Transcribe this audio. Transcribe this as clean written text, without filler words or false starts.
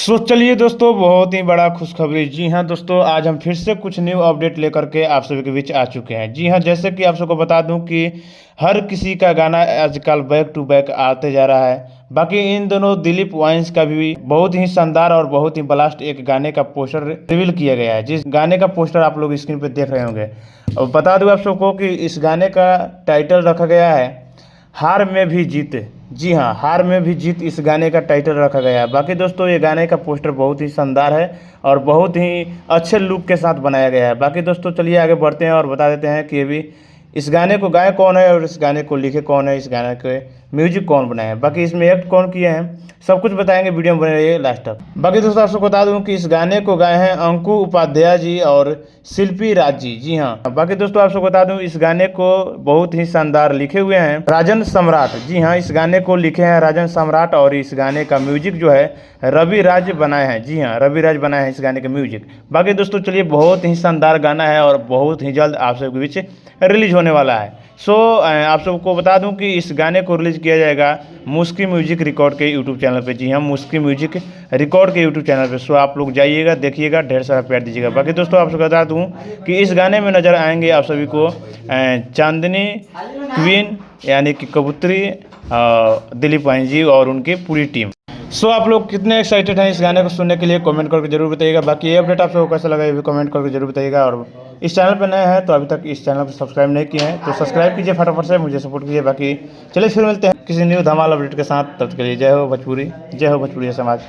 चलिए दोस्तों, बहुत ही बड़ा खुशखबरी। जी हाँ दोस्तों, आज हम फिर से कुछ न्यू अपडेट लेकर के आप सभी के बीच आ चुके हैं। जी हाँ, जैसे कि आप सबको बता दूं कि हर किसी का गाना आजकल बैक टू बैक आते जा रहा है। बाकी इन दोनों दिलीप वाइन्स का भी बहुत ही शानदार और बहुत ही ब्लास्ट एक गाने का पोस्टर रिवील किया गया है, जिस गाने का पोस्टर आप लोग स्क्रीन पे देख रहे होंगे। और बता दूं आप सबको कि इस गाने का टाइटल रखा गया है हार में भी जीत। जी हाँ, हार में भी जीत इस गाने का टाइटल रखा गया है। बाकी दोस्तों, ये गाने का पोस्टर बहुत ही शानदार है और बहुत ही अच्छे लुक के साथ बनाया गया है। बाकी दोस्तों, चलिए आगे बढ़ते हैं और बता देते हैं कि अभी इस गाने को गाए कौन है और इस गाने को लिखे कौन है, इस गाने के म्यूजिक कौन बनाए हैं, बाकी इसमें एक्ट कौन किए हैं, सब कुछ बताएंगे। वीडियो में बने रहिए लास्ट तक। बाकी दोस्तों, आपको बता दूं कि इस गाने को गाए हैं अंकु उपाध्याय जी और शिल्पी राज जी। जी हाँ, बाकी दोस्तों, आपको बता दूं इस गाने को बहुत ही शानदार लिखे हुए हैं राजन सम्राट। जी हाँ, इस गाने को लिखे हैं राजन सम्राट और इस गाने का म्यूजिक जो है रवि राज बनाए हैं। जी हाँ, रवि राज बनाए हैं इस गाने का म्यूजिक। बाकी दोस्तों, चलिए, बहुत ही शानदार गाना है और बहुत ही जल्द आप सबके बीच रिलीज होने वाला है। आप सबको बता दूं कि इस गाने को रिलीज किया जाएगा मुस्की म्यूजिक रिकॉर्ड के यूट्यूब चैनल पे। जी हाँ, मुस्की म्यूजिक रिकॉर्ड के यूट्यूब चैनल पे। आप लोग जाइएगा, देखिएगा, ढेर सारा प्यार दीजिएगा। बाकी दोस्तों, आपको बता दूं कि इस गाने में नज़र आएंगे आप सभी को चांदनी क्वीन यानी कि कबूतरी, दिलीप वाइन जी और उनकी पूरी टीम। आप लोग कितने एक्साइटेड हैं इस गाने को सुनने के लिए, कमेंट करके जरूर बताइएगा। बाकी ये अपडेट आप सबको कैसा लगा ये भी कमेंट करके जरूर बताइएगा। और इस चैनल पर नए हैं तो अभी तक इस चैनल को सब्सक्राइब नहीं किए हैं तो सब्सक्राइब कीजिए फटाफट से, मुझे सपोर्ट कीजिए। बाकी चलिए फिर मिलते हैं किसी न्यू धमाल अपडेट के साथ। तब तक के लिए जय हो भोजपुरी, जय हो भोजपुरी समाज।